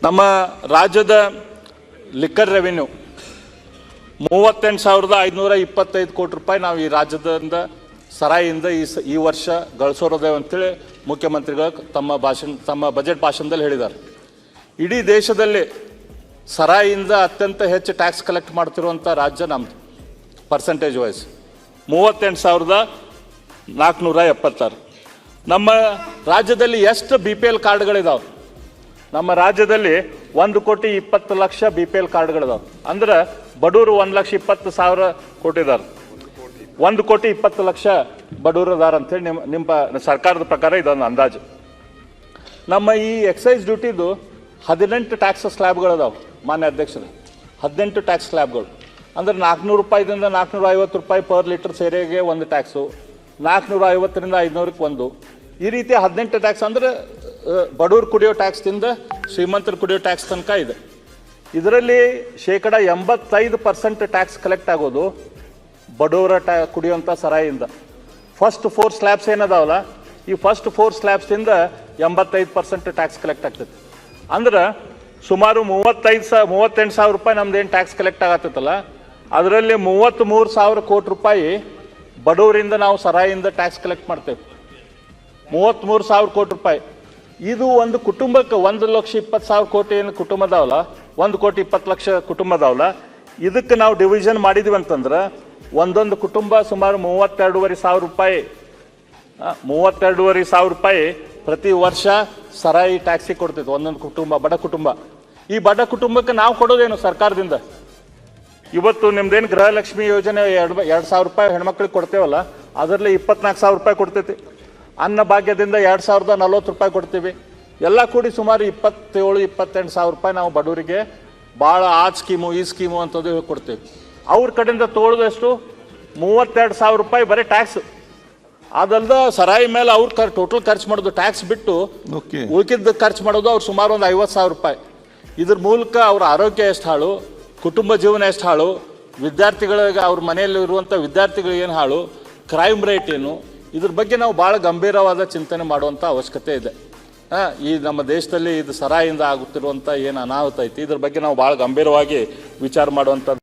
ನಮ್ಮ ರಾಜ್ಯದ liquor revenue 38,525 ಕೋಟಿ ರೂಪಾಯಿ ನಾವು ಈ ರಾಜ್ಯದಿಂದ ಸರಾಯಿಯಿಂದ ಈ ವರ್ಷ ಗಳಿಸೋರದೇವೆ ಅಂತೇಳಿ ಮುಖ್ಯಮಂತ್ರಿಗಳು ತಮ್ಮ ಬಜೆಟ್ ಭಾಷಣದಲ್ಲಿ ಹೇಳಿದ್ದಾರೆ. ಇಡೀ ದೇಶದಲ್ಲಿ ಸರಾಯಿಯಿಂದ ಅತ್ಯಂತ ಹೆಚ್ಚು ಟ್ಯಾಕ್ಸ್ ಕಲೆಕ್ಟ್ ಮಾಡ್ತಿರುವಂಥ ರಾಜ್ಯ ನಮ್ಮದು. Percentage wise 38,476. ನಮ್ಮ ರಾಜ್ಯದಲ್ಲಿ ಎಷ್ಟು BPL ಕಾರ್ಡ್ಗಳಿದಾವೆ? ನಮ್ಮ ರಾಜ್ಯದಲ್ಲಿ 1,20,00,000 BPL ಕಾರ್ಡ್ಗಳಿದಾವೆ. ಅಂದ್ರೆ ಬಡವರು 1,20,000 ಕೋಟಿ ಇದ್ದಾರೆ. 1,20,00,000 ಬಡವರು ಇದಾರೆ ಅಂತೇಳಿ ನಿಮ್ಮ ಸರ್ಕಾರದ ಪ್ರಕಾರ ಇದೊಂದು ಅಂದಾಜು. ನಮ್ಮ ಈ ಎಕ್ಸೈಸ್ ಡ್ಯೂಟಿದು 18 ಟ್ಯಾಕ್ಸ್ ಸ್ಲ್ಯಾಬ್ಗಳಿದಾವೆ ಮಾನ್ಯ ಅಧ್ಯಕ್ಷರು. 18 ಟ್ಯಾಕ್ಸ್ ಸ್ಲ್ಯಾಬ್ಗಳು ಅಂದ್ರೆ 400 ರೂಪಾಯಿದಿಂದ 450 ರೂಪಾಯಿ ಪರ್ ಲೀಟರ್ ಸೇರೆಗೆ ಒಂದು ಟ್ಯಾಕ್ಸು, 450ರಿಂದ 500ಕ್ಕೆ ಒಂದು, ಈ ರೀತಿ 18 ಟ್ಯಾಕ್ಸ್. ಅಂದರೆ ಬಡವರು ಕುಡಿಯೋ ಟ್ಯಾಕ್ಸ್ದಿಂದ ಶ್ರೀಮಂತರು ಕುಡಿಯೋ ಟ್ಯಾಕ್ಸ್ ತನಕ ಇದೆ. ಇದರಲ್ಲಿ 85% ಟ್ಯಾಕ್ಸ್ ಕಲೆಕ್ಟ್ ಆಗೋದು ಬಡವರ ಕುಡಿಯೋಂಥ ಸರಾಯಿಯಿಂದ. ಫಸ್ಟ್ 4 ಸ್ಲ್ಯಾಬ್ಸ್ ಏನದಾವಲ್ಲ, ಈ ಫಸ್ಟ್ 4 ಸ್ಲ್ಯಾಬ್ಸಿಂದ 85% ಟ್ಯಾಕ್ಸ್ ಕಲೆಕ್ಟ್ ಆಗ್ತೈತಿ. ಅಂದ್ರೆ ಸುಮಾರು 38,000 ರೂಪಾಯಿ ನಮ್ದೇನು ಟ್ಯಾಕ್ಸ್ ಕಲೆಕ್ಟ್ ಆಗತ್ತಲ್ಲ, ಅದರಲ್ಲಿ 33,000 ಕೋಟಿ ರೂಪಾಯಿ ಬಡವರಿಂದ ನಾವು ಸರಾಯಿಯಿಂದ ಟ್ಯಾಕ್ಸ್ ಕಲೆಕ್ಟ್ ಮಾಡ್ತೇವೆ. 33,000 ಕೋಟಿ ರೂಪಾಯಿ. ಇದು ಒಂದು ಕುಟುಂಬಕ್ಕೆ 1,20,000 ಕೋಟಿ ಏನು ಕುಟುಂಬ ಅದಾವಲ್ಲ, 1,20,00,000 ಕುಟುಂಬ ಅದಾವಲ್ಲ, ಇದಕ್ಕೆ ನಾವು ಡಿವಿಷನ್ ಮಾಡಿದ್ವಿ ಅಂತಂದ್ರೆ ಒಂದೊಂದು ಕುಟುಂಬ ಸುಮಾರು 32,500 ರೂಪಾಯಿ 32,500 ರೂಪಾಯಿ ಪ್ರತಿ ವರ್ಷ ಸರಾಯಿ ಟ್ಯಾಕ್ಸಿಗೆ ಕೊಡ್ತೈತೆ ಒಂದೊಂದು ಕುಟುಂಬ, ಬಡ ಕುಟುಂಬ. ಈ ಬಡ ಕುಟುಂಬಕ್ಕೆ ನಾವು ಕೊಡೋದೇನು ಸರ್ಕಾರದಿಂದ? ಇವತ್ತು ನಿಮ್ದೇನು ಗೃಹಲಕ್ಷ್ಮಿ ಯೋಜನೆ 2,000 ರೂಪಾಯಿ ಹೆಣ್ಮಕ್ಳಿಗೆ ಕೊಡ್ತೇವಲ್ಲ, ಅದರಲ್ಲಿ 24,000 ರೂಪಾಯಿ ಕೊಡ್ತೈತಿ. ಅನ್ನ ಭಾಗ್ಯದಿಂದ 2,040 ರೂಪಾಯಿ ಕೊಡ್ತೀವಿ. ಎಲ್ಲ ಕೂಡಿ ಸುಮಾರು 27,000-28,000 ರೂಪಾಯಿ ನಾವು ಬಡವರಿಗೆ ಭಾಳ ಆ ಸ್ಕೀಮು ಈ ಸ್ಕೀಮು ಅಂತದ್ದು ಕೊಡ್ತೀವಿ. ಅವ್ರ ಕಡೆಯಿಂದ ತೋಳದಷ್ಟು 32,000 ರೂಪಾಯಿ ಬರೀ ಟ್ಯಾಕ್ಸ್. ಅದಲ್ದ ಸರಾಯಿ ಮೇಲೆ ಅವ್ರು ಟೋಟಲ್ ಖರ್ಚು ಮಾಡೋದು ಟ್ಯಾಕ್ಸ್ ಬಿಟ್ಟು ಉಳ್ಕಿದ್ದು ಖರ್ಚು ಮಾಡೋದು ಅವ್ರು ಸುಮಾರು ಒಂದು 50,000 ರೂಪಾಯಿ. ಇದ್ರ ಮೂಲಕ ಅವ್ರ ಆರೋಗ್ಯ ಎಷ್ಟು ಹಾಳು, ಕುಟುಂಬ ಜೀವನ ಎಷ್ಟು ಹಾಳು, ವಿದ್ಯಾರ್ಥಿಗಳಿಗೆ ಅವ್ರ ಮನೆಯಲ್ಲಿ ಇರುವಂಥ ವಿದ್ಯಾರ್ಥಿಗಳಿಗೆ ಏನು ಹಾಳು, ಕ್ರೈಮ್ ರೇಟ್ ಏನು, ಇದ್ರ ಬಗ್ಗೆ ನಾವು ಭಾಳ ಗಂಭೀರವಾದ ಚಿಂತನೆ ಮಾಡುವಂಥ ಅವಶ್ಯಕತೆ ಇದೆ. ಈ ನಮ್ಮ ದೇಶದಲ್ಲಿ ಇದು ಸರಾಯಿಯಿಂದ ಆಗುತ್ತಿರುವಂಥ ಏನು ಅನಾಹುತ ಐತಿ, ಇದ್ರ ಬಗ್ಗೆ ನಾವು ಭಾಳ ಗಂಭೀರವಾಗಿ ವಿಚಾರ ಮಾಡುವಂಥದ್ದು.